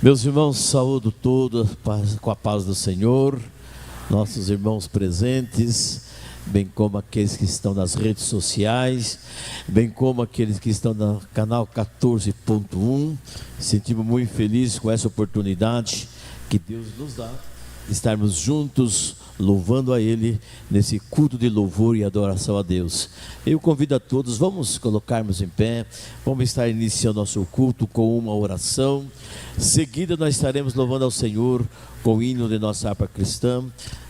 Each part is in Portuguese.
Meus irmãos, saúdo todos com a paz do Senhor, nossos irmãos presentes, bem como aqueles que estão nas redes sociais, bem como aqueles que estão no canal 14.1. Sentimos muito felizes com essa oportunidade que Deus nos dá de estarmos juntos louvando a Ele nesse culto de louvor e adoração a Deus. Eu convido a todos, vamos colocarmos em pé, vamos estar iniciando nosso culto com uma oração. Seguida nós estaremos louvando ao Senhor com o hino de nossa harpa cristã.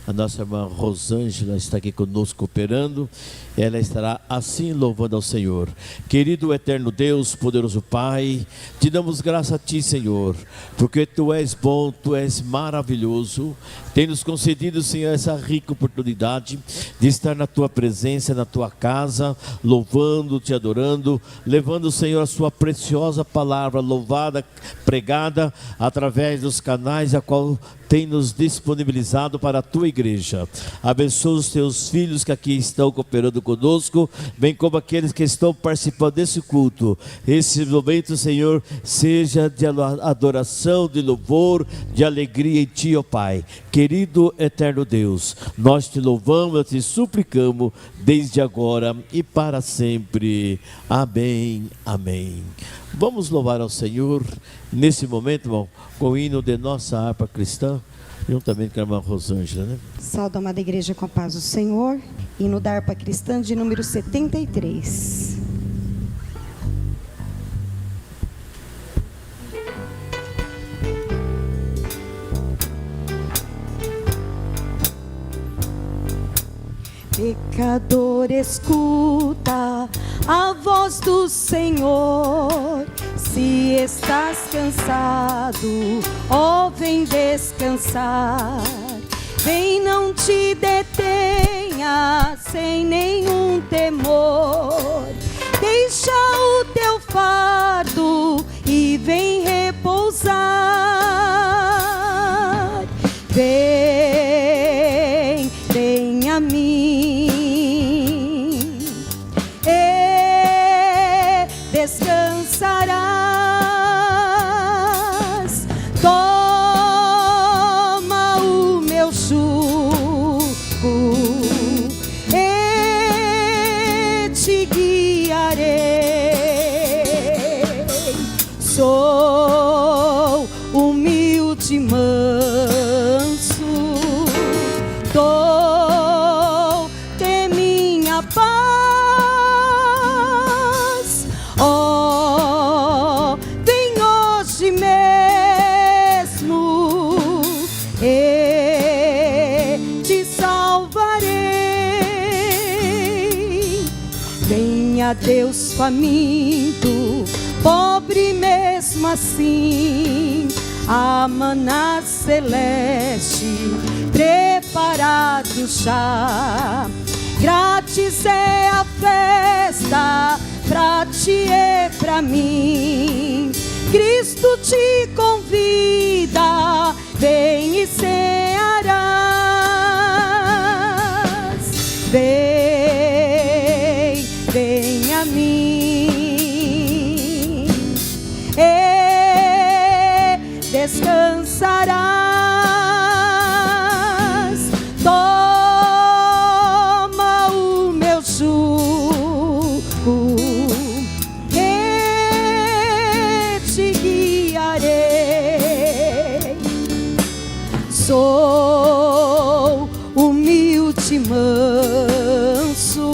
A nossa irmã Rosângela está aqui conosco operando. Ela estará assim louvando ao Senhor. Querido eterno Deus, poderoso Pai, te damos graça a Ti, Senhor, porque Tu és bom, Tu és maravilhoso. Tem nos concedido, Senhor, essa rica oportunidade de estar na Tua presença, na Tua casa, louvando, Te adorando, levando, Senhor, a Sua preciosa palavra, louvada, pregada através dos canais a qual tem nos disponibilizado para a Tua igreja. Abençoa os Teus filhos que aqui estão cooperando conosco, bem como aqueles que estão participando desse culto. Esse momento, Senhor, seja de adoração, de louvor, de alegria em Ti, ó Pai. Querido eterno Deus, nós Te louvamos, Te suplicamos, desde agora e para sempre. Amém, amém. Vamos louvar ao Senhor nesse momento, irmão, com o hino de nossa harpa cristã, juntamente com a irmã Rosângela, né? Salve, amada igreja, com a paz do Senhor. Hino da harpa cristã de número 73. Pecador, escuta a voz do Senhor. Se estás cansado, ó, vem descansar. Vem, não te detenha sem nenhum temor. Deixa o teu fardo e vem repousar. Vem, vem a mim e descansarás. Toma o meu jugo e te guiarei. Sou humilde, manso, dou-te minha paz. Oh, vem hoje mesmo e te salvarei. Venha Deus faminto, pobre mesmo assim, a maná celeste preparado já. Grátis é a festa pra ti e pra mim. Cristo te convida, vem e cearás. Vem, vem a mim e descansarás. Toma o meu jugo e te guiarei. Sou humilde, manso,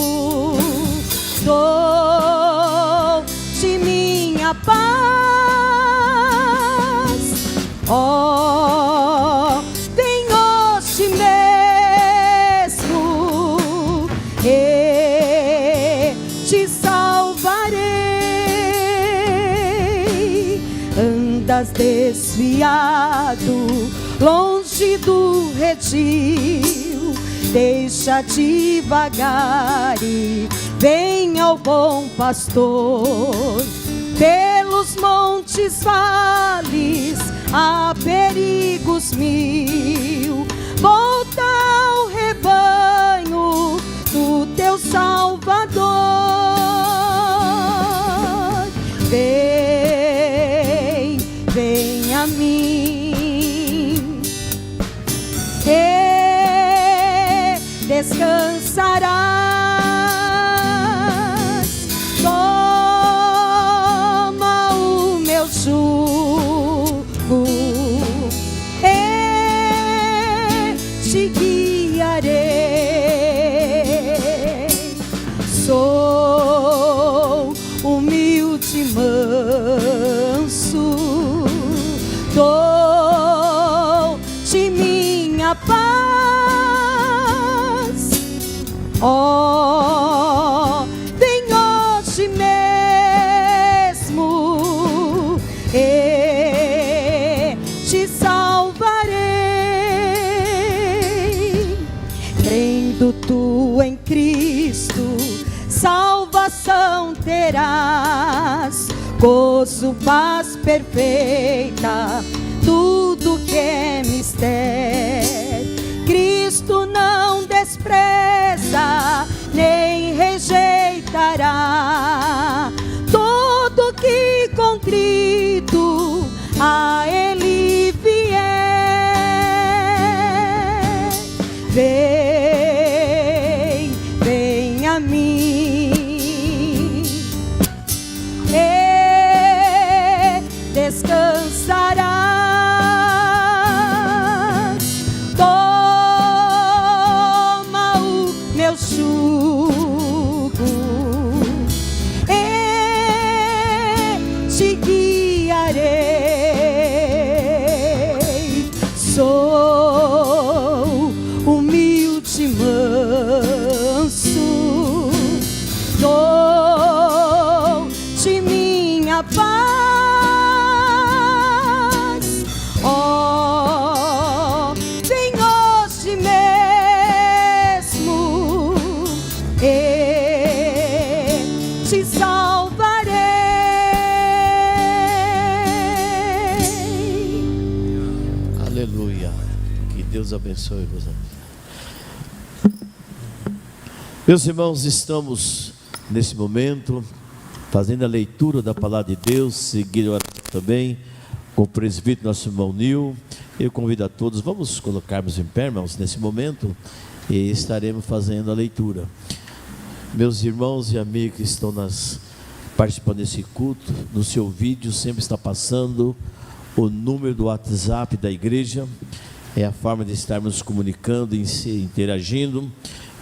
dou-te minha paz. Oh, vem hoje mesmo e te salvarei. Andas desviado, longe do redil, deixa devagar e vem ao bom pastor. Pelos montes, vales, há perigos mil. Volta ao rebanho do teu Salvador. Vem, vem a mim e descansarás. Toma o meu jugo e te guiarei. Sou humilde, manso, dou-te minha paz. Oh, vem hoje mesmo e te salvarei. Crendo tu em Cristo, salvação terás, gozo, paz perfeita, tudo que é mistério. Cristo não despreza, nem rejeitará todo que contrito a Ele vier. Vem, vem a mim e descansarás. Toma o meu jugo e te guiarei. Sou humilde, manso, dou-te minha paz. Oh, vem hoje mesmo e te salvarei. Aleluia. Que Deus abençoe meus amigos. Meus irmãos, estamos nesse momento fazendo a leitura da palavra de Deus, seguindo também com o presbítero nosso irmão Nil. Eu convido a todos, vamos colocarmos em pé, irmãos, nesse momento, e estaremos fazendo a leitura. Meus irmãos e amigos que estão participando desse culto, no seu vídeo sempre está passando o número do WhatsApp da igreja, é a forma de estarmos comunicando e interagindo.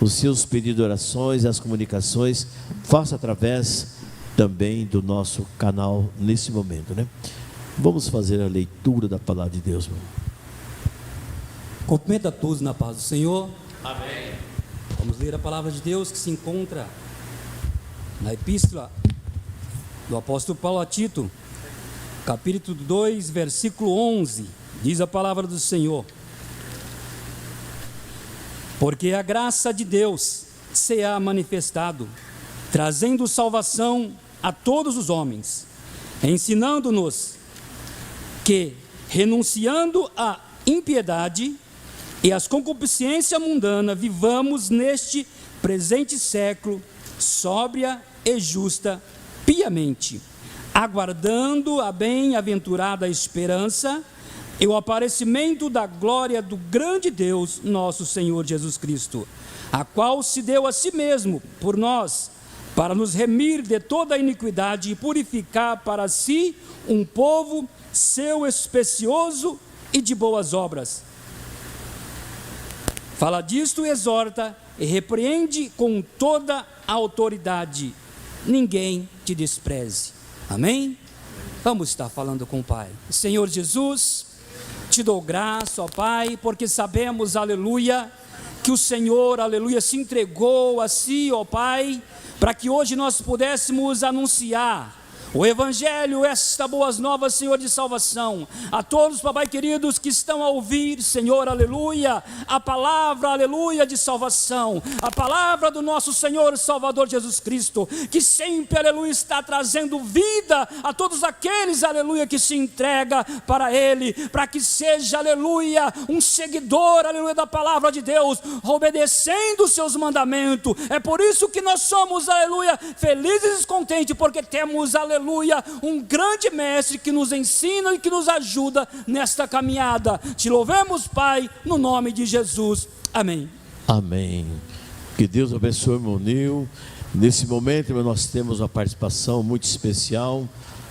Os seus pedidos de orações, as comunicações, faça através também do nosso canal nesse momento, né? Vamos fazer a leitura da palavra de Deus, irmão. Cumprimento a todos na paz do Senhor. Amém. Vamos ler a palavra de Deus que se encontra na epístola do apóstolo Paulo a Tito, capítulo 2, versículo 11. Diz a palavra do Senhor: porque a graça de Deus se há manifestado, trazendo salvação a todos os homens, ensinando-nos que, renunciando à impiedade e às concupiscências mundanas, vivamos neste presente século sóbria e justa, piamente, aguardando a bem-aventurada esperança e o aparecimento da glória do grande Deus, nosso Senhor Jesus Cristo, a qual se deu a si mesmo por nós, para nos remir de toda a iniquidade e purificar para si um povo seu especioso e de boas obras. Fala disto, exorta e repreende com toda a autoridade. Ninguém te despreze. Amém? Vamos estar falando com o Pai. Senhor Jesus, te dou graça, ó Pai, porque sabemos, aleluia, que o Senhor, aleluia, se entregou a si, ó Pai, para que hoje nós pudéssemos anunciar o Evangelho, esta boas novas, Senhor, de salvação, a todos, papai queridos, que estão a ouvir, Senhor, aleluia, a palavra, aleluia, de salvação, a palavra do nosso Senhor Salvador Jesus Cristo, que sempre, aleluia, está trazendo vida a todos aqueles, aleluia, que se entrega para Ele, para que seja, aleluia, um seguidor, aleluia, da palavra de Deus, obedecendo os seus mandamentos. É por isso que nós somos, aleluia, felizes e contentes, porque temos, aleluia, aleluia, um grande mestre que nos ensina e que nos ajuda nesta caminhada. Te louvemos, Pai, no nome de Jesus. Amém. Amém. Que Deus abençoe, irmão Nil. Nesse momento, nós temos uma participação muito especial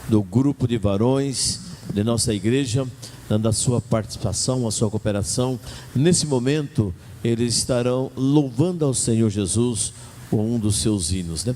do grupo de varões de nossa igreja, dando a sua participação, a sua cooperação. Nesse momento, eles estarão louvando ao Senhor Jesus com um dos seus hinos, né?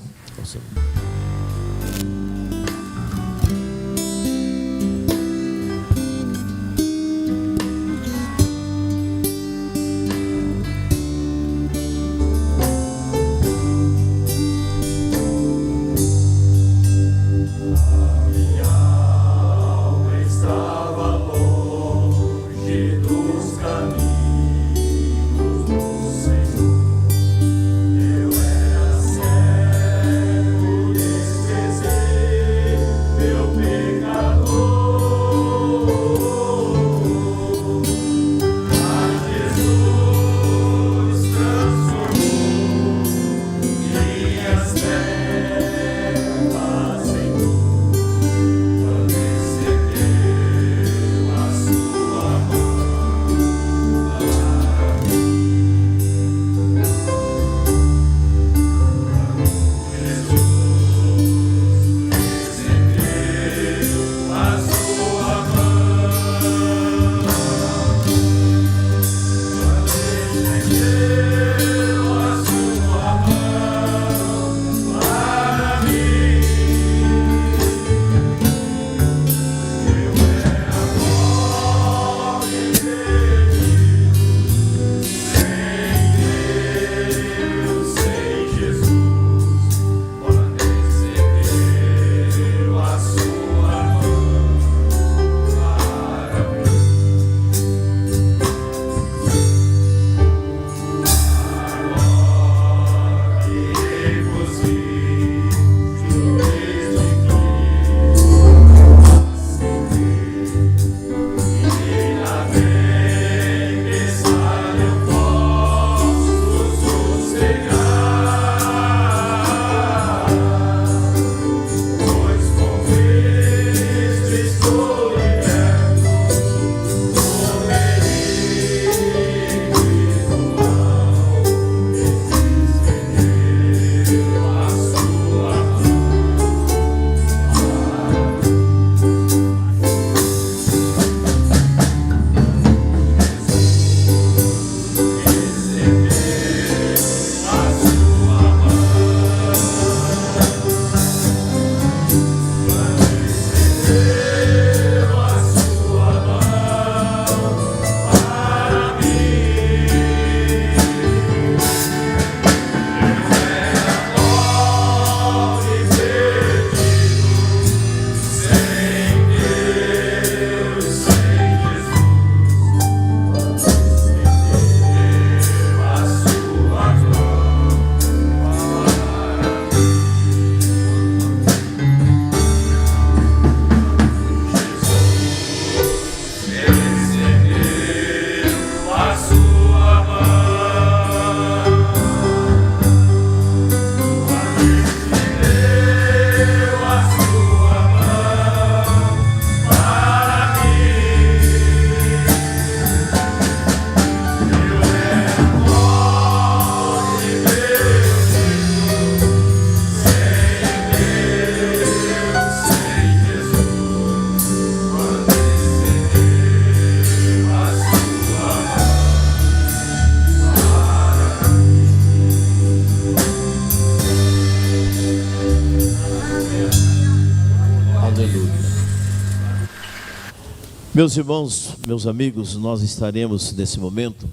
Meus irmãos, meus amigos, nós estaremos nesse momento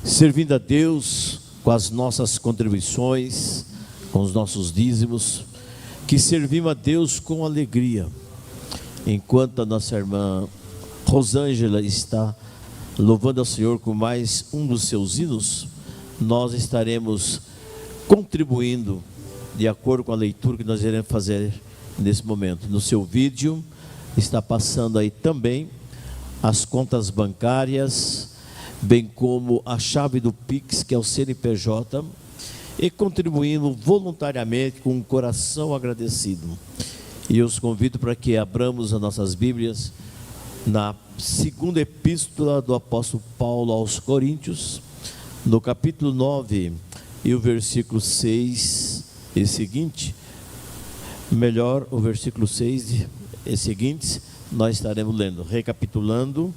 servindo a Deus com as nossas contribuições, com os nossos dízimos, que servimos a Deus com alegria. Enquanto a nossa irmã Rosângela está louvando ao Senhor com mais um dos seus hinos, nós estaremos contribuindo de acordo com a leitura que nós iremos fazer nesse momento. No seu vídeo está passando aí também as contas bancárias, bem como a chave do Pix, que é o CNPJ, e contribuindo voluntariamente com um coração agradecido. E eu os convido para que abramos as nossas Bíblias na segunda epístola do apóstolo Paulo aos Coríntios, no capítulo 9 e o versículo 6 e seguinte. Melhor, o versículo 6 e seguintes, nós estaremos lendo. Recapitulando,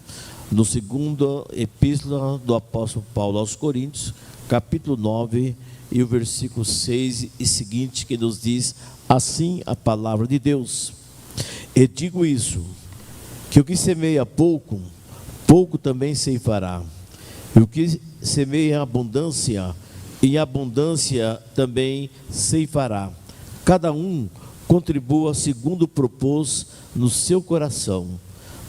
no segundo epístola do apóstolo Paulo aos Coríntios, capítulo 9 e o versículo 6 e seguinte, que nos diz assim a palavra de Deus: e digo isso, que o que semeia pouco, pouco também ceifará, e o que semeia em abundância também ceifará. Cada um contribua segundo propôs no seu coração,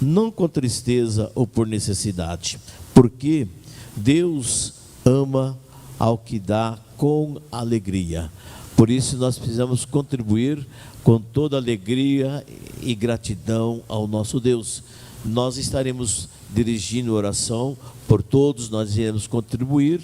não com tristeza ou por necessidade, porque Deus ama ao que dá com alegria. Por isso nós precisamos contribuir com toda alegria e gratidão ao nosso Deus. Nós estaremos dirigindo oração por todos, nós iremos contribuir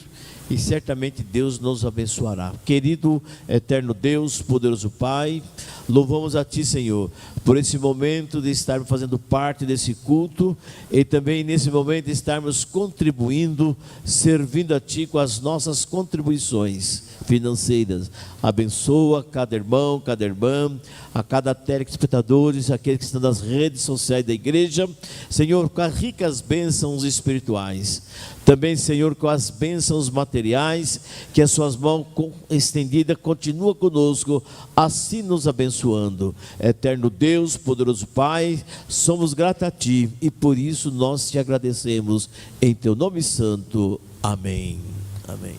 e certamente Deus nos abençoará. Querido eterno Deus, poderoso Pai, louvamos a Ti, Senhor, por esse momento de estarmos fazendo parte desse culto e também nesse momento de estarmos contribuindo, servindo a Ti com as nossas contribuições financeiras. Abençoa cada irmão, cada irmã, a cada telespectadores, aqueles que estão nas redes sociais da igreja, Senhor, com as ricas bênçãos espirituais. Também, Senhor, com as bênçãos materiais, que as suas mãos estendidas continua conosco, assim nos abençoando. Eterno Deus, poderoso Pai, somos gratos a Ti e por isso nós te agradecemos em Teu nome santo. Amém. Amém.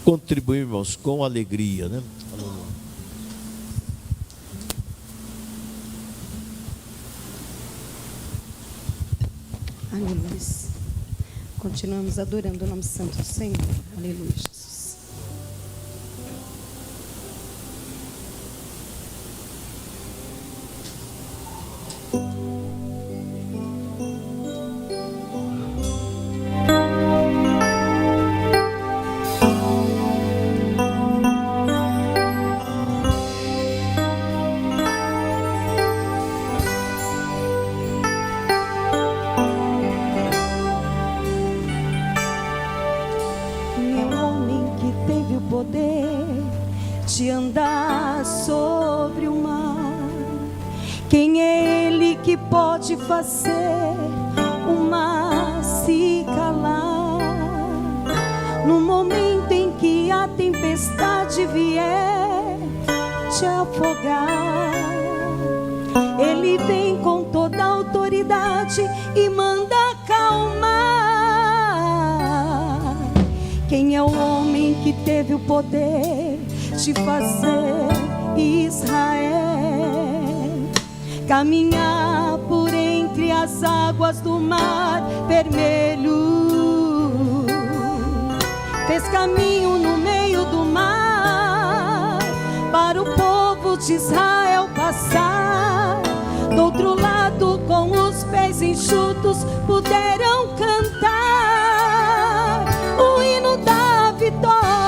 Contribuirmos com alegria, né? Aleluia. Continuamos adorando o nome santo do Senhor. Aleluia, Jesus. De andar sobre o mar, quem é Ele que pode fazer o mar se calar? No momento em que a tempestade vier te afogar, Ele vem com toda a autoridade e manda acalmar. Quem é o homem que teve o poder de fazer Israel caminhar por entre as águas do mar vermelho? Fez caminho no meio do mar para o povo de Israel passar. Do outro lado, com os pés enxutos, puderam cantar o hino da vitória.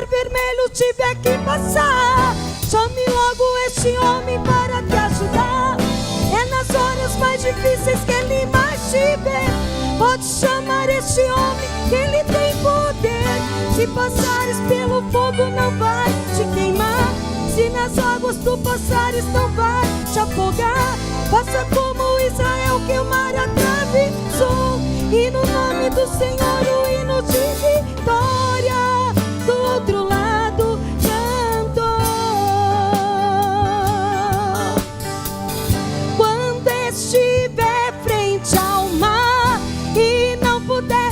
Vermelho tiver que passar, chame logo este homem para te ajudar. É nas horas mais difíceis que ele mais te vê. Pode chamar este homem, que ele tem poder. Se passares pelo fogo não vai te queimar, se nas águas tu passares não vai te afogar. Faça como Israel que o mar atravessou, e no nome do Senhor o hino de vitória do outro lado cantou. Quando estiver frente ao mar e não puder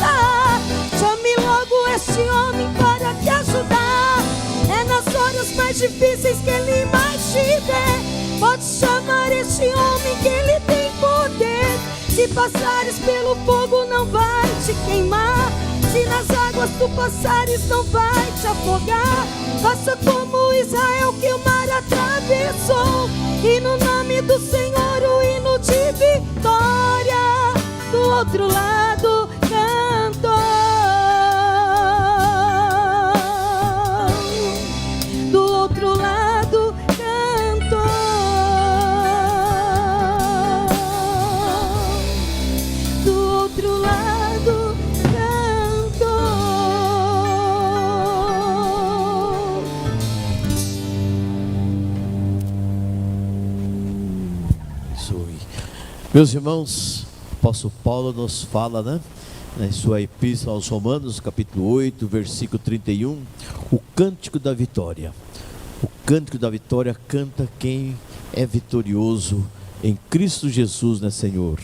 passar. Chame logo este homem para te ajudar. É nas horas mais difíceis que ele mais te vê. Pode chamar este homem que ele tem poder. Se passares pelo fogo não vai te queimar. Se nas águas tu passares não vai te afogar. Faça como Israel que o mar atravessou, e no nome do Senhor o hino de vitória do outro lado cantou. Do outro lado cantou. Do outro lado cantou. Meus irmãos, o apóstolo Paulo nos fala, na sua epístola aos Romanos, capítulo 8, versículo 31, o cântico da vitória. O cântico da vitória canta quem é vitorioso em Cristo Jesus, né, Senhor?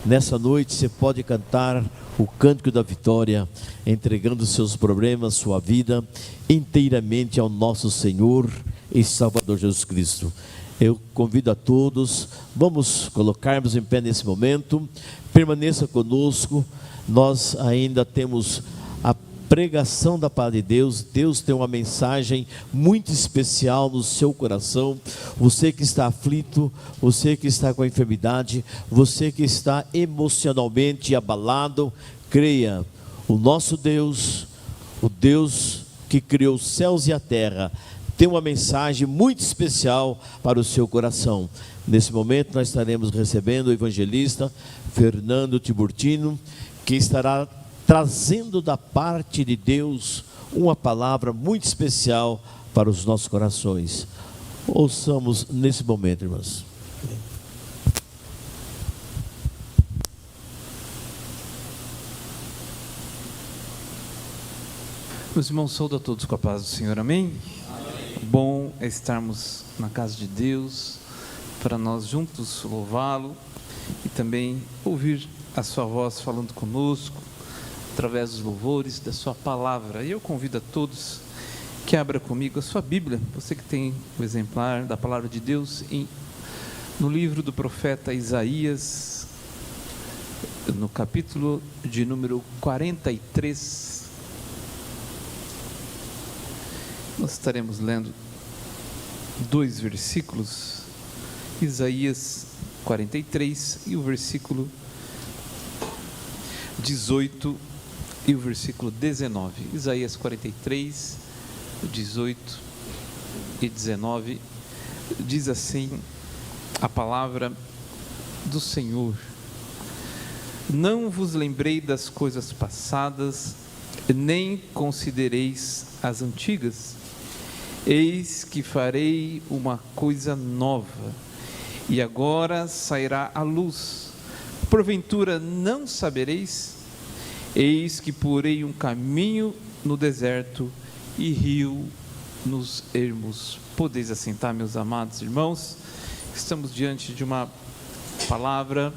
Nessa noite você pode cantar o cântico da vitória, entregando seus problemas, sua vida, inteiramente ao nosso Senhor e Salvador Jesus Cristo. Eu convido a todos, vamos colocarmos em pé nesse momento, permaneça conosco. Nós ainda temos a pregação da palavra de Deus. Deus tem uma mensagem muito especial no seu coração. Você que está aflito, você que está com a enfermidade, você que está emocionalmente abalado, creia, o nosso Deus, o Deus que criou os céus e a terra, tem uma mensagem muito especial para o seu coração. Nesse momento nós estaremos recebendo o evangelista Fernando Tiburtino, que estará trazendo da parte de Deus uma palavra muito especial para os nossos corações. Ouçamos nesse momento, irmãos. Meus irmãos, saúdo a todos com a paz do Senhor, amém? Bom é estarmos na casa de Deus, para nós juntos louvá-lo e também ouvir a sua voz falando conosco, através dos louvores, da sua palavra. E eu convido a todos que abra comigo a sua Bíblia, você que tem o exemplar da palavra de Deus, no livro do profeta Isaías, no capítulo de número 43, nós estaremos lendo 2 versículos, Isaías 43 e o versículo 18 e o versículo 19. Isaías 43, 18 e 19, diz assim a palavra do Senhor: não vos lembrei das coisas passadas, nem considereis as antigas. Eis que farei uma coisa nova, e agora sairá a luz. Porventura não sabereis? Eis que porei um caminho no deserto e rio nos ermos. Podeis assentar, meus amados irmãos. Estamos diante de uma palavra,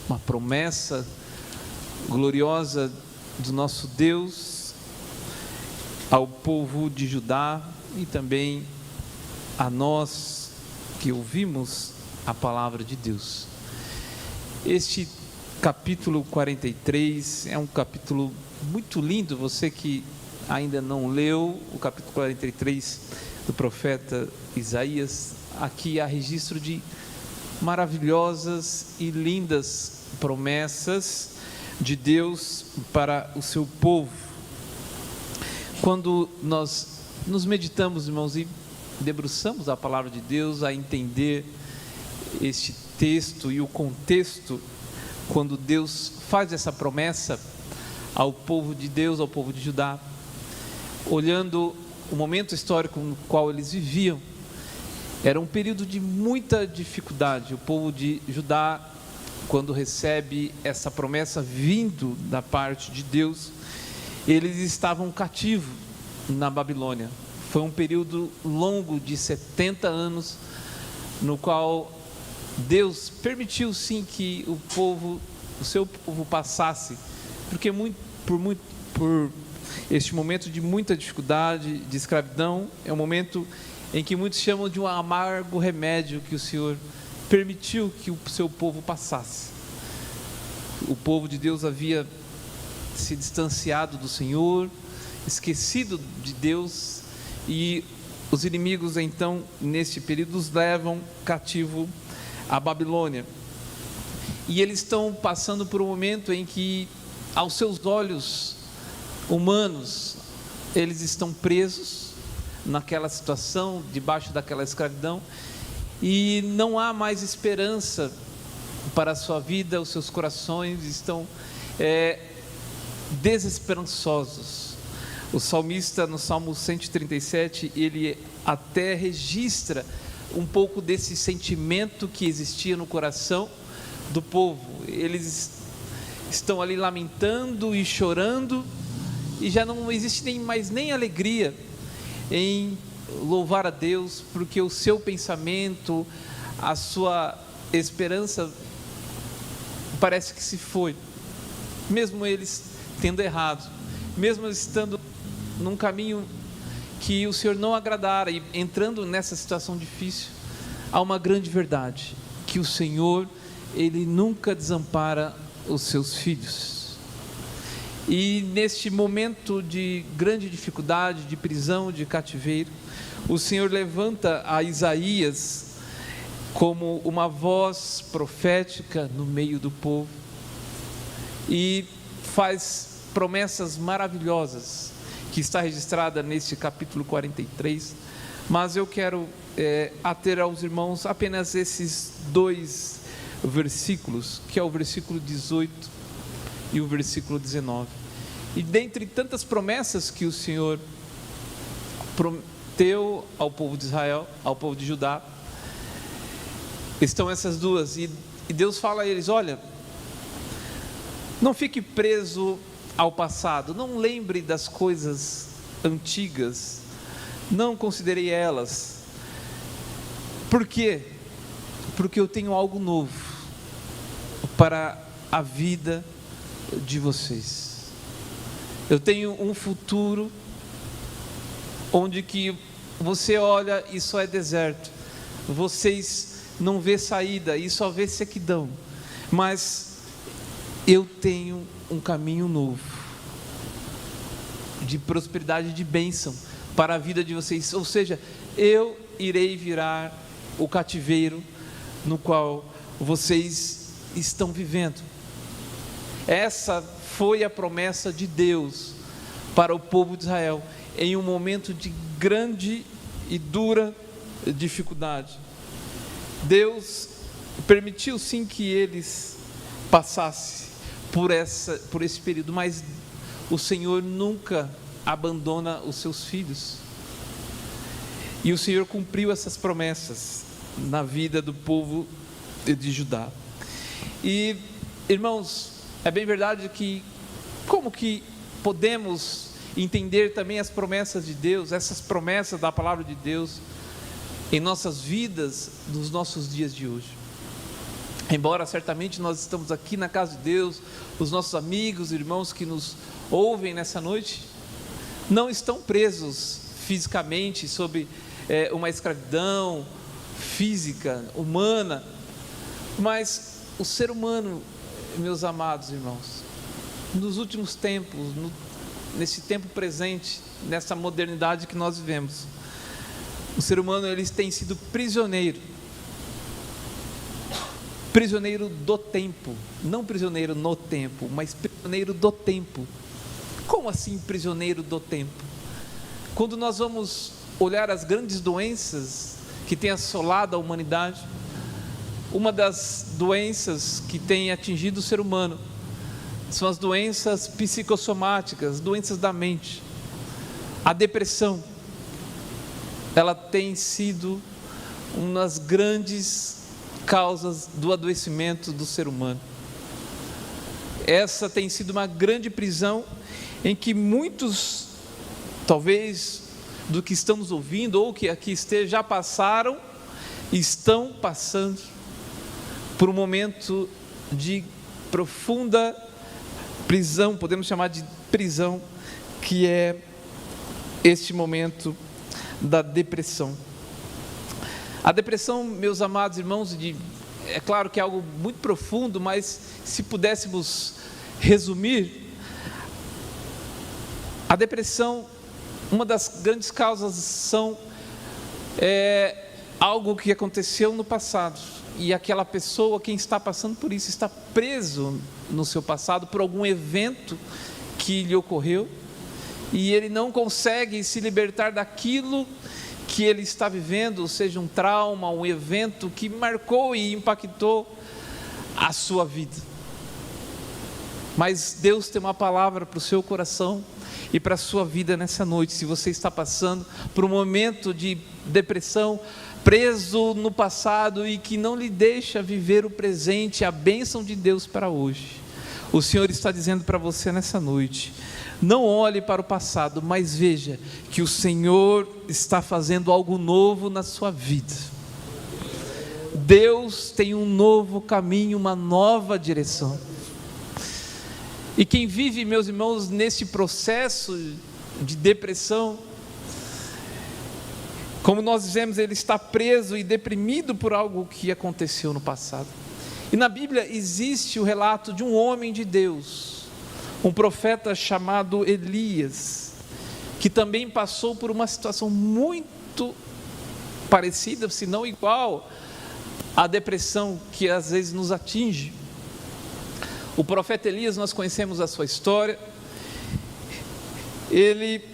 uma promessa gloriosa do nosso Deus ao povo de Judá e também a nós que ouvimos a palavra de Deus. Este capítulo 43 é um capítulo muito lindo. Você que ainda não leu o capítulo 43 do profeta Isaías, aqui há registro de maravilhosas e lindas promessas de Deus para o seu povo. Quando nós nos meditamos, irmãos, e debruçamos a palavra de Deus, a entender este texto e o contexto, quando Deus faz essa promessa ao povo de Deus, ao povo de Judá, olhando o momento histórico no qual eles viviam, era um período de muita dificuldade. O povo de Judá, quando recebe essa promessa vindo da parte de Deus, eles estavam cativos na Babilônia. Foi um período longo de 70 anos, no qual Deus permitiu sim que o seu povo passasse, porque por este momento de muita dificuldade, de escravidão. É um momento em que muitos chamam de um amargo remédio que o Senhor permitiu que o seu povo passasse. O povo de Deus havia se distanciado do Senhor, esquecido de Deus, e os inimigos então, neste período, os levam cativo à Babilônia. E eles estão passando por um momento em que, aos seus olhos humanos, eles estão presos naquela situação, debaixo daquela escravidão, e não há mais esperança para a sua vida. Os seus corações estão desesperançosos. O salmista, no Salmo 137, ele até registra um pouco desse sentimento que existia no coração do povo. Eles estão ali lamentando e chorando, e já não existe mais nem alegria em louvar a Deus, porque o seu pensamento, a sua esperança parece que se foi, mesmo eles tendo errado, mesmo eles estando num caminho que o Senhor não agradara, e entrando nessa situação difícil. Há uma grande verdade, que o Senhor, Ele nunca desampara os seus filhos. E neste momento de grande dificuldade, de prisão, de cativeiro, o Senhor levanta a Isaías como uma voz profética no meio do povo, e faz promessas maravilhosas, que está registrada neste capítulo 43, mas eu quero ater aos irmãos apenas esses 2 versículos, que é o versículo 18 e o versículo 19. E dentre tantas promessas que o Senhor prometeu ao povo de Israel, ao povo de Judá, estão essas 2, e Deus fala a eles: olha, não fique preso ao passado, não lembre das coisas antigas, não considerei elas. Por quê? Porque eu tenho algo novo para a vida de vocês. Eu tenho um futuro onde que você olha e só é deserto, vocês não vê saída e só vê sequidão, mas eu tenho um caminho novo de prosperidade, de bênção para a vida de vocês. Ou seja, eu irei virar o cativeiro no qual vocês estão vivendo. Essa foi a promessa de Deus para o povo de Israel em um momento de grande e dura dificuldade. Deus permitiu sim que eles passassem por esse período, mas o Senhor nunca abandona os seus filhos, e o Senhor cumpriu essas promessas na vida do povo de Judá. E irmãos, é bem verdade que como que podemos entender também as promessas de Deus, essas promessas da palavra de Deus em nossas vidas, nos nossos dias de hoje? Embora certamente nós estamos aqui na casa de Deus, os nossos amigos, irmãos que nos ouvem nessa noite, não estão presos fisicamente sob uma escravidão física, humana, mas o ser humano, meus amados irmãos, nos últimos tempos, nesse tempo presente, nessa modernidade que nós vivemos, o ser humano, ele tem sido prisioneiro do tempo, não prisioneiro no tempo, mas prisioneiro do tempo. Como assim prisioneiro do tempo? Quando nós vamos olhar as grandes doenças que têm assolado a humanidade, uma das doenças que tem atingido o ser humano são as doenças psicossomáticas, doenças da mente. A depressão, ela tem sido uma das grandes causas do adoecimento do ser humano. Essa tem sido uma grande prisão em que muitos, talvez do que estamos ouvindo ou que aqui já passaram, estão passando por um momento de profunda prisão, podemos chamar de prisão, que é este momento da depressão. A depressão, meus amados irmãos, é claro que é algo muito profundo, mas se pudéssemos resumir, a depressão, uma das grandes causas são algo que aconteceu no passado, e aquela pessoa, quem está passando por isso, está preso no seu passado por algum evento que lhe ocorreu, e ele não consegue se libertar daquilo que ele está vivendo, ou seja, um trauma, um evento que marcou e impactou a sua vida. Mas Deus tem uma palavra para o seu coração e para a sua vida nessa noite. Se você está passando por um momento de depressão, preso no passado e que não lhe deixa viver o presente, a bênção de Deus para hoje, o Senhor está dizendo para você nessa noite: não olhe para o passado, mas veja que o Senhor está fazendo algo novo na sua vida. Deus tem um novo caminho, uma nova direção. E quem vive, meus irmãos, nesse processo de depressão, como nós dizemos, ele está preso e deprimido por algo que aconteceu no passado. E na Bíblia existe o relato de um homem de Deus, um profeta chamado Elias, que também passou por uma situação muito parecida, se não igual, à depressão que às vezes nos atinge. O profeta Elias, nós conhecemos a sua história. Ele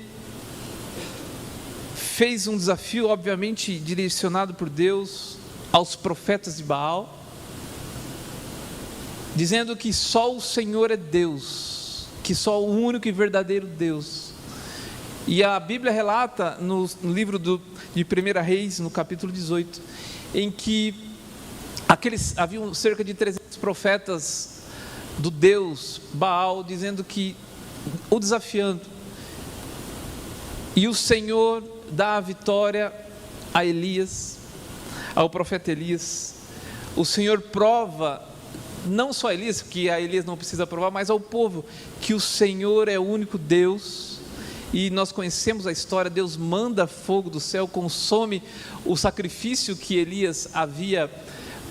fez um desafio, obviamente direcionado por Deus, aos profetas de Baal, dizendo que só o Senhor é Deus, que só o único e verdadeiro Deus. E a Bíblia relata no livro de 1 Reis, no capítulo 18, em que haviam cerca de 300 profetas do Deus Baal, dizendo que, o desafiando, e o Senhor dá a vitória a Elias, ao profeta Elias. O Senhor prova, não só a Elias, que a Elias não precisa provar, mas ao povo, que o Senhor é o único Deus. E nós conhecemos a história. Deus manda fogo do céu, consome o sacrifício que Elias havia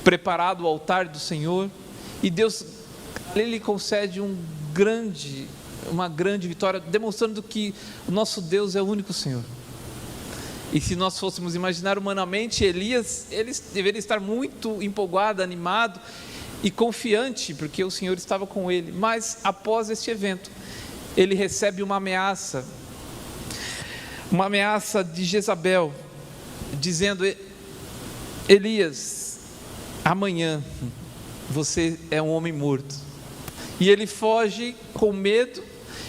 preparado, o altar do Senhor, e Deus lhe concede uma grande vitória, demonstrando que o nosso Deus é o único Senhor. E se nós fôssemos imaginar humanamente, Elias, ele deveria estar muito empolgado, animado e confiante, porque o Senhor estava com ele. Mas após este evento, ele recebe uma ameaça de Jezabel, dizendo: Elias, amanhã você é um homem morto. E ele foge com medo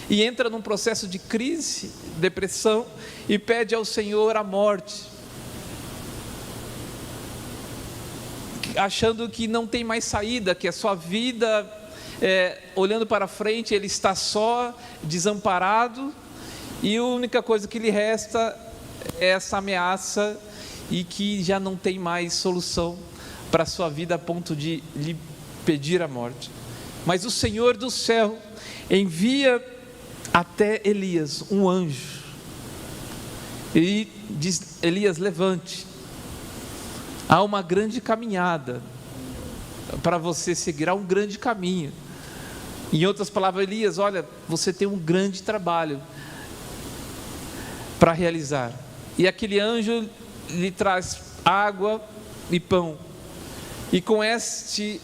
e entra num processo de crise, depressão, e pede ao Senhor a morte, achando que não tem mais saída, que a sua vida, olhando para frente, ele está só, desamparado, e a única coisa que lhe resta é essa ameaça, e que já não tem mais solução para a sua vida, a ponto de lhe pedir a morte. Mas o Senhor do céu envia até Elias um anjo e diz: Elias, levante, há uma grande caminhada para você seguir, há um grande caminho. Em outras palavras, Elias, olha, você tem um grande trabalho para realizar. E aquele anjo lhe traz água e pão, e com este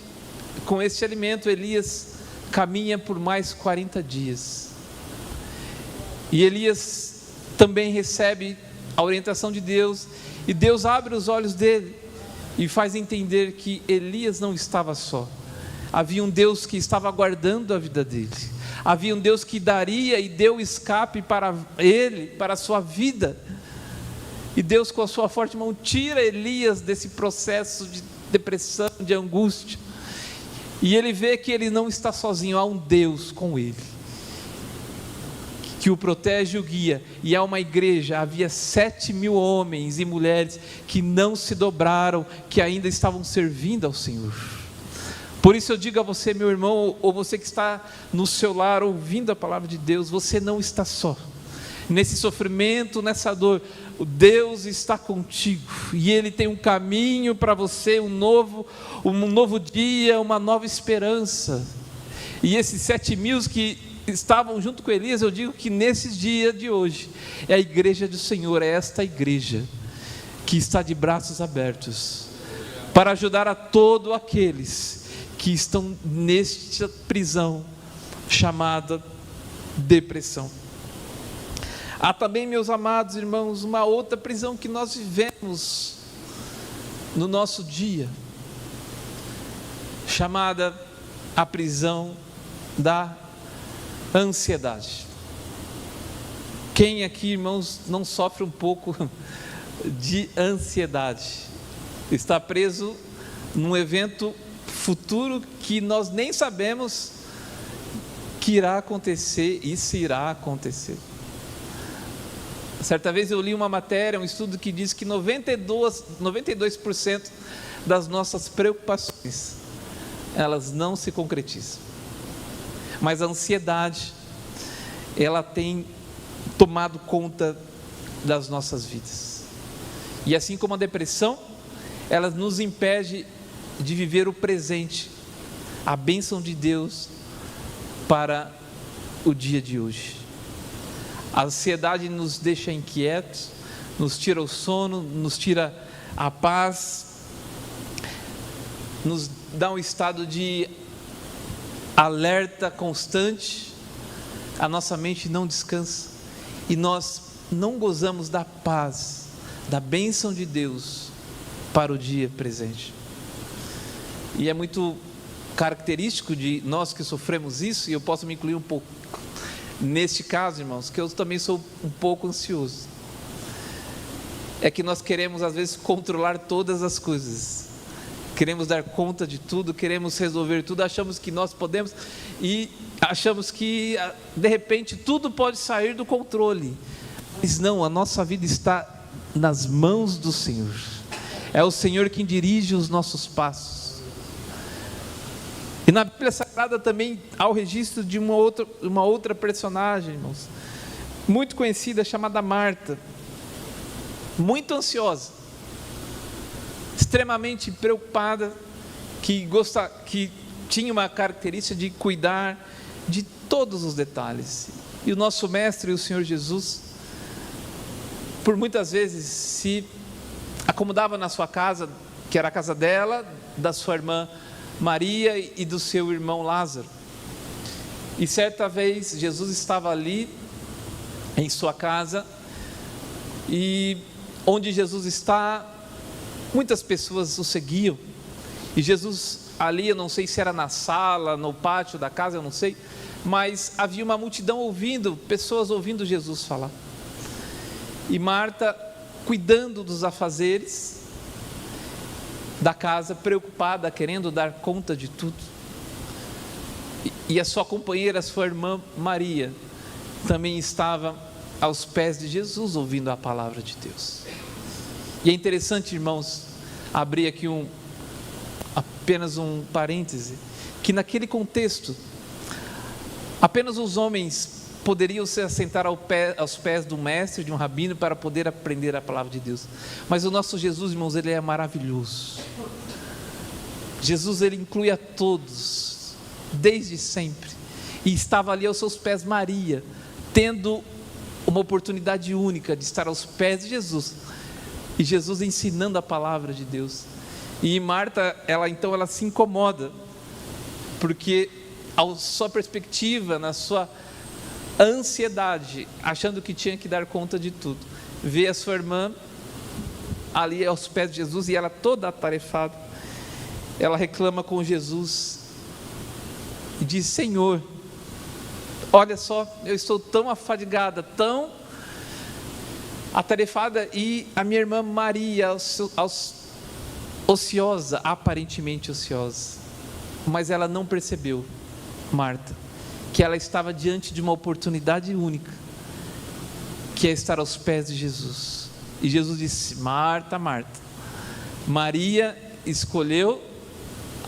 alimento Elias caminha por mais 40 dias. E Elias também recebe a orientação de Deus, e Deus abre os olhos dele e faz entender que Elias não estava só. Havia um Deus que estava guardando a vida dele, havia um Deus que daria e deu escape para ele, para a sua vida. E Deus, com a sua forte mão, tira Elias desse processo de depressão, de angústia, e ele vê que ele não está sozinho, há um Deus com ele, que o protege e o guia. E há uma igreja, havia 7.000 homens e mulheres que não se dobraram, que ainda estavam servindo ao Senhor. Por isso eu digo a você, meu irmão, ou você que está no seu lar ouvindo a palavra de Deus, você não está só. Nesse sofrimento, nessa dor, Deus está contigo, e Ele tem um caminho para você, um novo dia, uma nova esperança. E esses 7.000 que estavam junto com Elias, eu digo que nesses dias de hoje, é a igreja do Senhor, é esta igreja que está de braços abertos, para ajudar a todos aqueles que estão nesta prisão chamada depressão. Há também, meus amados irmãos, uma outra prisão que nós vivemos no nosso dia, chamada a prisão da ansiedade. Quem aqui, irmãos, não sofre um pouco de ansiedade? Está preso num evento futuro que nós nem sabemos que irá acontecer e se irá acontecer. Certa vez eu li uma matéria, um estudo que diz que 92% das nossas preocupações, elas não se concretizam. Mas a ansiedade, ela tem tomado conta das nossas vidas. E assim como a depressão, ela nos impede de viver o presente, a bênção de Deus para o dia de hoje. A ansiedade nos deixa inquietos, nos tira o sono, nos tira a paz, nos dá um estado de alerta constante, a nossa mente não descansa e nós não gozamos da paz, da bênção de Deus para o dia presente. E é muito característico de nós que sofremos isso, e eu posso me incluir um pouco neste caso, irmãos, que eu também sou um pouco ansioso. É que nós queremos às vezes controlar todas as coisas, queremos dar conta de tudo, queremos resolver tudo, achamos que nós podemos e achamos que de repente tudo pode sair do controle, mas não, a nossa vida está nas mãos do Senhor, é o Senhor quem dirige os nossos passos. E na Bíblia Sagrada também há o registro de uma outra personagem, irmãos, muito conhecida, chamada Marta, muito ansiosa, extremamente preocupada, que tinha uma característica de cuidar de todos os detalhes. E o nosso Mestre, o Senhor Jesus, por muitas vezes se acomodava na sua casa, que era a casa dela, da sua irmã Maria e do seu irmão Lázaro. E certa vez Jesus estava ali em sua casa, e onde Jesus está, muitas pessoas o seguiam, e Jesus ali, eu não sei se era na sala, no pátio da casa, eu não sei, mas havia uma multidão ouvindo, pessoas ouvindo Jesus falar, e Marta cuidando dos afazeres da casa, preocupada, querendo dar conta de tudo, e a sua companheira, a sua irmã Maria, também estava aos pés de Jesus, ouvindo a palavra de Deus. E é interessante, irmãos, abrir aqui apenas um parêntese, que naquele contexto, apenas os homens poderiam se assentar aos pés do mestre, de um rabino, para poder aprender a palavra de Deus. Mas o nosso Jesus, irmãos, ele é maravilhoso. Jesus, ele inclui a todos, desde sempre, e estava ali aos seus pés Maria, tendo uma oportunidade única de estar aos pés de Jesus, e Jesus ensinando a palavra de Deus. E Marta, ela se incomoda, porque a sua perspectiva, na sua ansiedade, achando que tinha que dar conta de tudo, vê a sua irmã ali aos pés de Jesus, e ela toda atarefada, ela reclama com Jesus, e diz: Senhor, olha só, eu estou tão afadigada, tão atarefada, e a minha irmã Maria, ociosa, aparentemente ociosa, mas ela não percebeu, Marta, que ela estava diante de uma oportunidade única, que é estar aos pés de Jesus. E Jesus disse: Marta, Marta, Maria escolheu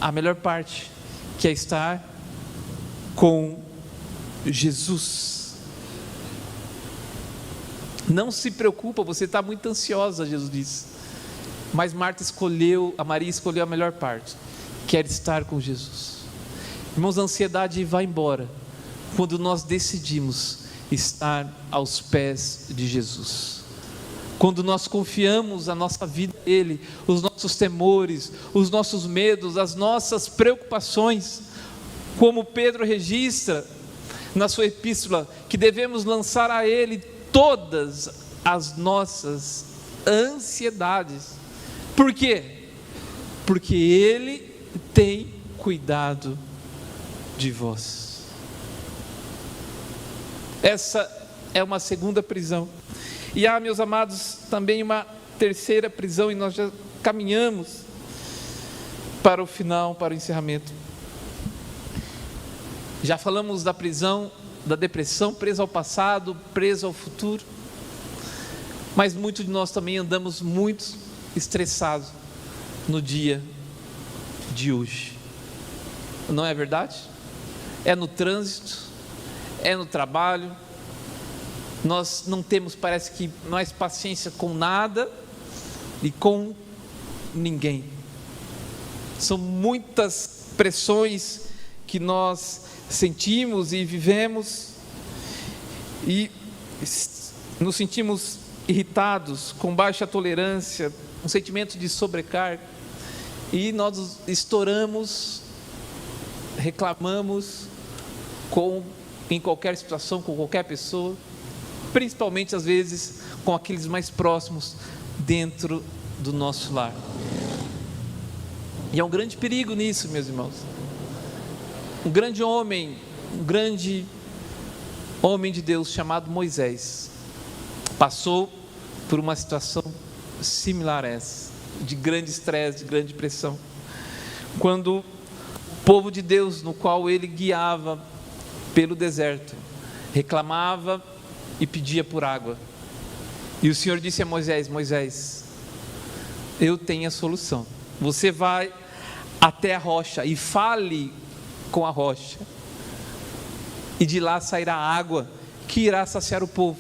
a melhor parte, que é estar com Jesus. Não se preocupa, você está muito ansiosa, Jesus disse. Mas a Maria escolheu a melhor parte, quer estar com Jesus. Irmãos, a ansiedade vai embora quando nós decidimos estar aos pés de Jesus. Quando nós confiamos a nossa vida a Ele, os nossos temores, os nossos medos, as nossas preocupações, como Pedro registra na sua epístola, que devemos lançar a Ele todas as nossas ansiedades. Por quê? Porque Ele tem cuidado de vós. Essa é uma segunda prisão. E há, meus amados, também uma terceira prisão, e nós já caminhamos para o final, para o encerramento. Já falamos da prisão, da depressão, presa ao passado, presa ao futuro. Mas muitos de nós também andamos muito estressados no dia de hoje. Não é verdade? É no trânsito, é no trabalho. Nós não temos, parece que, mais paciência com nada e com ninguém. São muitas pressões que nós sentimos e vivemos, e nos sentimos irritados, com baixa tolerância, um sentimento de sobrecarga, e nós estouramos, reclamamos em qualquer situação, com qualquer pessoa, principalmente às vezes com aqueles mais próximos dentro do nosso lar. E há um grande perigo nisso, meus irmãos. Um grande homem de Deus chamado Moisés passou por uma situação similar a essa, de grande estresse, de grande pressão, quando o povo de Deus, no qual ele guiava pelo deserto, reclamava e pedia por água, e o Senhor disse a Moisés: Moisés, eu tenho a solução, você vai até a rocha e fale com a rocha, e de lá sairá água que irá saciar o povo.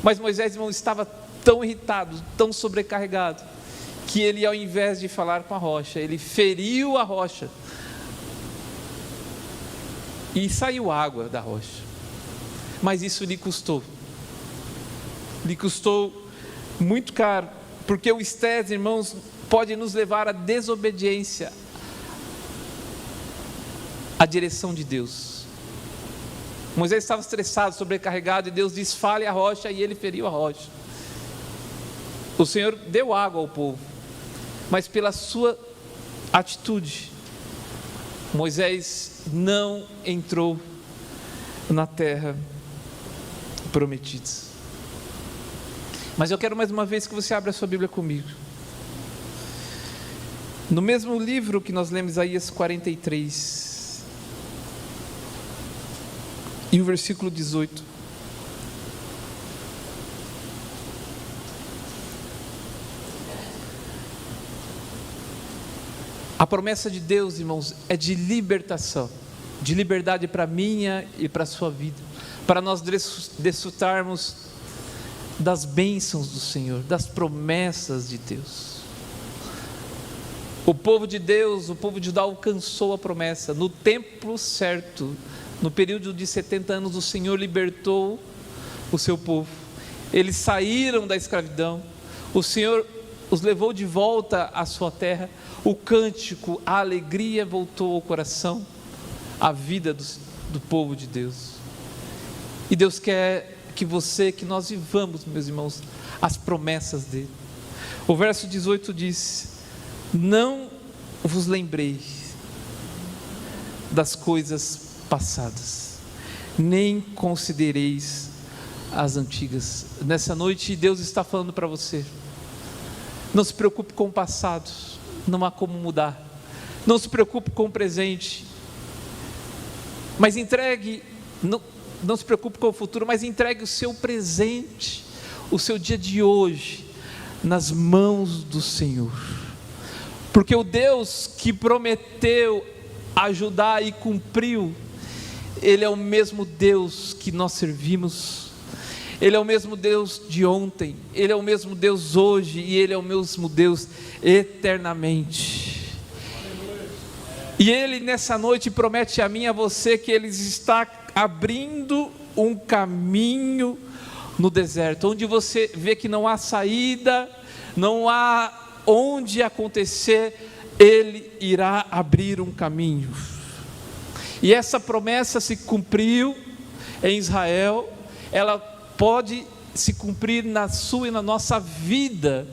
Mas Moisés, irmão, estava tão irritado, tão sobrecarregado, que ele, ao invés de falar com a rocha, ele feriu a rocha e saiu água da rocha. Mas isso lhe custou muito caro, porque o estresse, irmãos, pode nos levar à desobediência à direção de Deus. Moisés estava estressado, sobrecarregado, e Deus disse: fale a rocha, e ele feriu a rocha. O Senhor deu água ao povo, mas pela sua atitude, Moisés não entrou na terra prometida. Mas eu quero mais uma vez que você abra a sua Bíblia comigo. No mesmo livro que nós lemos, Isaías 43, e o versículo 18. A promessa de Deus, irmãos, é de libertação, de liberdade para a minha e para a sua vida, para nós desfrutarmos das bênçãos do Senhor, das promessas de Deus. O povo de Deus, o povo de Judá alcançou a promessa no tempo certo. No período de 70 anos, o Senhor libertou o seu povo. Eles saíram da escravidão. O Senhor os levou de volta à sua terra. O cântico, a alegria voltou ao coração, à vida do povo de Deus. E Deus quer que nós vivamos, meus irmãos, as promessas dele. O verso 18 diz: não vos lembrei das coisas passadas, nem considereis as antigas. Nessa noite Deus está falando para você: não se preocupe com o passado, não há como mudar. Não se preocupe com o presente, mas entregue, não se preocupe com o futuro, mas entregue o seu presente, o seu dia de hoje, nas mãos do Senhor. Porque o Deus que prometeu ajudar e cumpriu. Ele é o mesmo Deus que nós servimos. Ele é o mesmo Deus de ontem, Ele é o mesmo Deus hoje e Ele é o mesmo Deus eternamente. E Ele nessa noite promete a mim e a você que Ele está abrindo um caminho no deserto, onde você vê que não há saída, não há onde acontecer, Ele irá abrir um caminho. E essa promessa se cumpriu em Israel, ela pode se cumprir na sua e na nossa vida,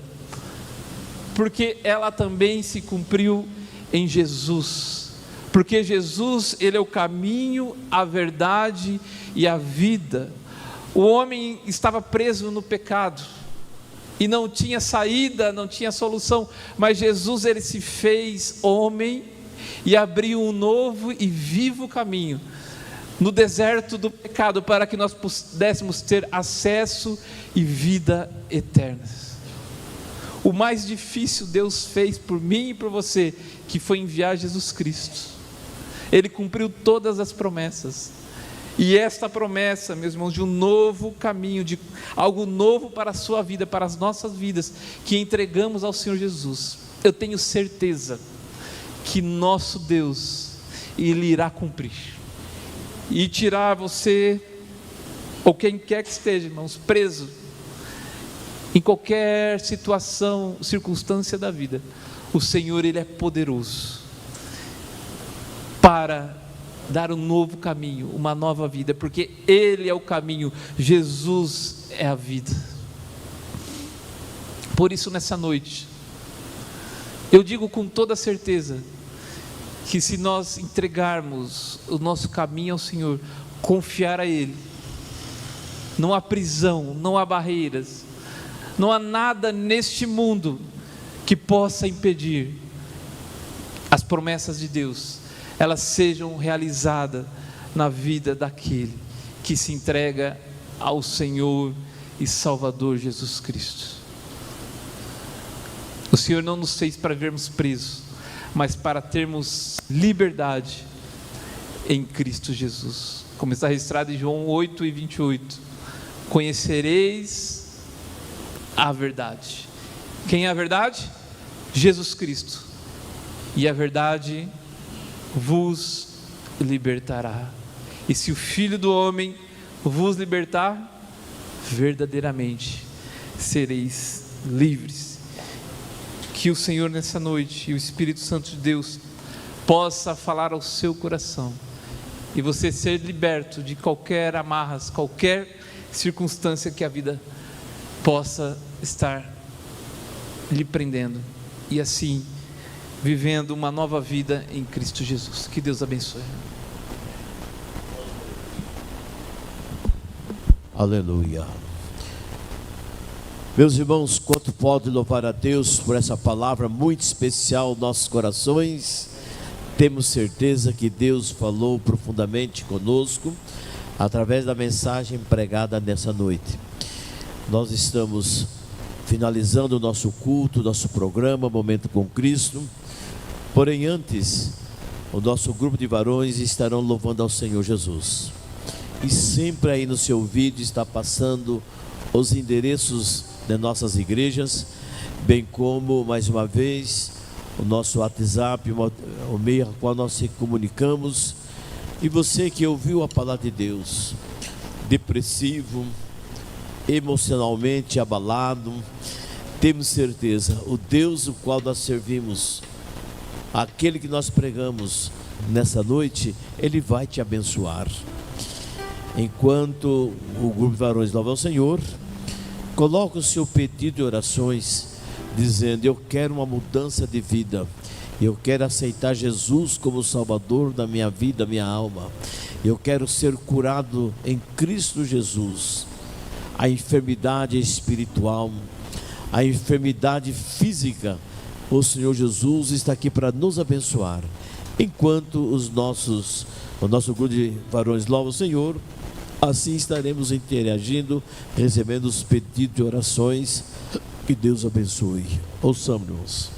porque ela também se cumpriu em Jesus, porque Jesus, Ele é o caminho, a verdade e a vida. O homem estava preso no pecado, e não tinha saída, não tinha solução, mas Jesus, Ele se fez homem, e abriu um novo e vivo caminho, no deserto do pecado, para que nós pudéssemos ter acesso e vida eterna. O mais difícil Deus fez por mim e por você, que foi enviar Jesus Cristo. Ele cumpriu todas as promessas, e esta promessa, meus irmãos, de um novo caminho, de algo novo para a sua vida, para as nossas vidas, que entregamos ao Senhor Jesus, eu tenho certeza que nosso Deus, Ele irá cumprir, e tirar você, ou quem quer que esteja, irmãos, preso, em qualquer situação, circunstância da vida. O Senhor, Ele é poderoso, para dar um novo caminho, uma nova vida, porque Ele é o caminho, Jesus é a vida. Por isso nessa noite, eu digo com toda certeza, que se nós entregarmos o nosso caminho ao Senhor, confiar a Ele, não há prisão, não há barreiras, não há nada neste mundo que possa impedir as promessas de Deus, elas sejam realizadas na vida daquele que se entrega ao Senhor e Salvador Jesus Cristo. O Senhor não nos fez para vermos presos, mas para termos liberdade em Cristo Jesus, como está registrado em João 8:28, conhecereis a verdade. Quem é a verdade? Jesus Cristo, e a verdade vos libertará. E se o Filho do Homem vos libertar, verdadeiramente sereis livres. Que o Senhor nessa noite, e o Espírito Santo de Deus, possa falar ao seu coração, e você ser liberto de qualquer amarras, qualquer circunstância que a vida possa estar lhe prendendo, e assim, vivendo uma nova vida em Cristo Jesus. Que Deus abençoe. Aleluia. Meus irmãos, quanto pode louvar a Deus por essa palavra muito especial aos nossos corações. Temos certeza que Deus falou profundamente conosco através da mensagem pregada nessa noite. Nós estamos finalizando o nosso culto, nosso programa Momento com Cristo. Porém, antes, o nosso grupo de varões estarão louvando ao Senhor Jesus. E sempre aí no seu vídeo está passando os endereços de nossas igrejas, bem como, mais uma vez, o nosso WhatsApp, o meio ao qual nós se comunicamos. E você que ouviu a palavra de Deus, depressivo, emocionalmente abalado, temos certeza, o Deus o qual nós servimos, aquele que nós pregamos nessa noite, Ele vai te abençoar. Enquanto o grupo de varões louva ao Senhor, coloque o seu pedido de orações, dizendo: eu quero uma mudança de vida, eu quero aceitar Jesus como Salvador da minha vida, minha alma, eu quero ser curado em Cristo Jesus. A enfermidade espiritual, a enfermidade física, o Senhor Jesus está aqui para nos abençoar. Enquanto o nosso grupo de varões louva o Senhor, assim estaremos interagindo, recebendo os pedidos de orações. Que Deus abençoe. Ouçamos.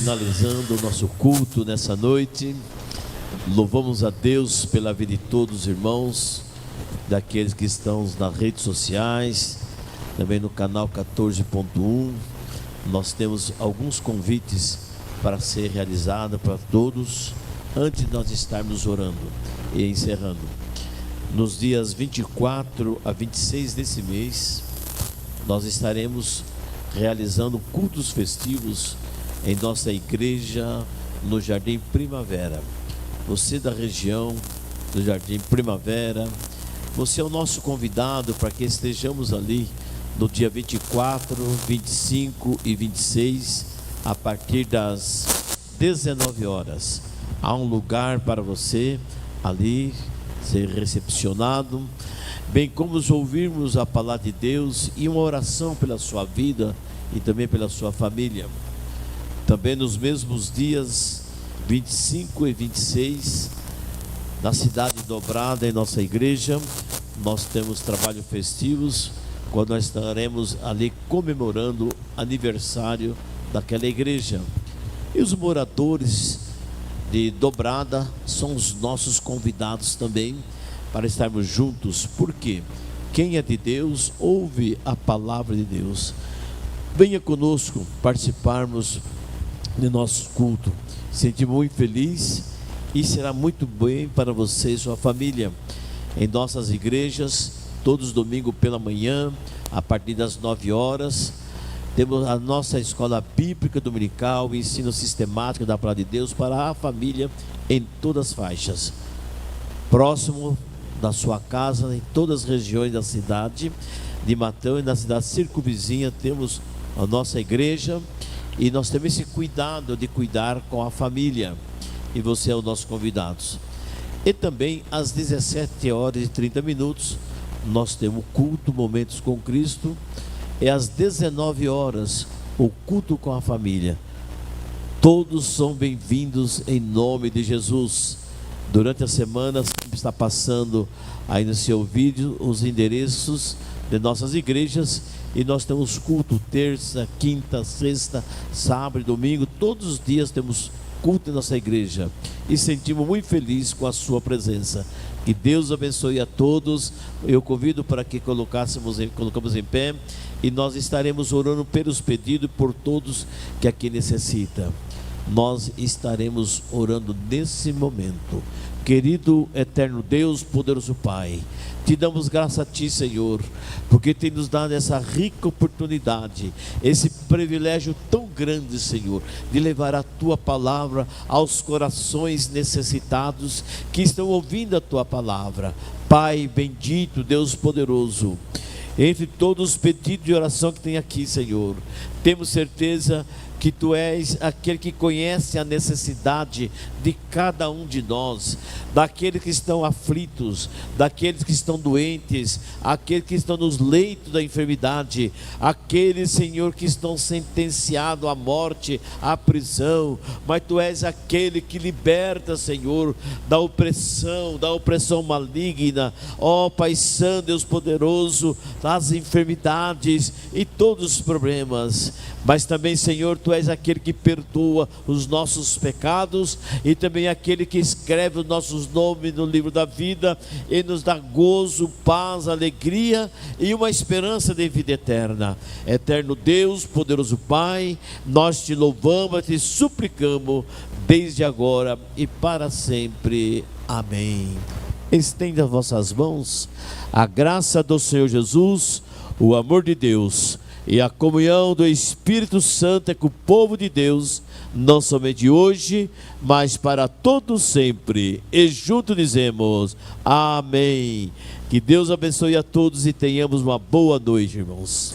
finalizando o nosso culto nessa noite. Louvamos a Deus pela vida de todos os irmãos, daqueles que estão nas redes sociais, também no canal 14.1. Nós temos alguns convites para ser realizado para todos, antes de nós estarmos orando e encerrando. Nos dias 24 a 26 desse mês, nós estaremos realizando cultos festivos em nossa igreja no Jardim Primavera. Você da região do Jardim Primavera, você é o nosso convidado para que estejamos ali no dia 24, 25 e 26, a partir das 19 horas. Há um lugar para você ali ser recepcionado, bem como ouvirmos a palavra de Deus e uma oração pela sua vida e também pela sua família. Também nos mesmos dias 25 e 26, na cidade Dobrada, em nossa igreja, nós temos trabalhos festivos, quando nós estaremos ali comemorando aniversário daquela igreja. E os moradores de Dobrada são os nossos convidados também para estarmos juntos, porque quem é de Deus ouve a palavra de Deus. Venha conosco participarmos de nosso culto. Sentimos muito feliz e será muito bem para você e sua família. Em nossas igrejas, todos os domingos pela manhã, a partir das 9 horas, temos a nossa escola bíblica dominical, ensino sistemático da palavra de Deus para a família em todas as faixas. Próximo da sua casa, em todas as regiões da cidade de Matão e na cidade circunvizinha, temos a nossa igreja. E nós temos esse cuidado de cuidar com a família. E você é o nosso convidado. E também às 17 horas e 30 minutos, nós temos o culto Momentos com Cristo. E às 19 horas, o culto com a família. Todos são bem-vindos em nome de Jesus. Durante a semana, está passando aí no seu vídeo os endereços de nossas igrejas. E nós temos culto terça, quinta, sexta, sábado e domingo. Todos os dias temos culto em nossa igreja. E sentimos muito felizes com a sua presença. Que Deus abençoe a todos. Eu convido para que colocamos em pé. E nós estaremos orando pelos pedidos por todos que aqui necessitam. Nós estaremos orando nesse momento. Querido eterno Deus, poderoso Pai, te damos graça a Ti, Senhor, porque tem nos dado essa rica oportunidade, esse privilégio tão grande, Senhor, de levar a Tua palavra aos corações necessitados que estão ouvindo a Tua palavra. Pai bendito, Deus poderoso, entre todos os pedidos de oração que tem aqui, Senhor, temos certeza que Tu és aquele que conhece a necessidade de cada um de nós, daqueles que estão aflitos, daqueles que estão doentes, aqueles que estão nos leitos da enfermidade, aqueles, Senhor, que estão sentenciados à morte, à prisão, mas Tu és aquele que liberta, Senhor, da opressão maligna, ó Pai Santo, Deus poderoso, das enfermidades e todos os problemas, mas também, Senhor, Tu és aquele que perdoa os nossos pecados e também aquele que escreve os nossos nomes no livro da vida e nos dá gozo, paz, alegria e uma esperança de vida eterna. Eterno Deus, poderoso Pai, nós Te louvamos, Te suplicamos desde agora e para sempre. Amém. Estenda as vossas mãos. A graça do Senhor Jesus, o amor de Deus e a comunhão do Espírito Santo é com o povo de Deus, não somente hoje, mas para todos sempre. E juntos dizemos amém. Que Deus abençoe a todos e tenhamos uma boa noite, irmãos.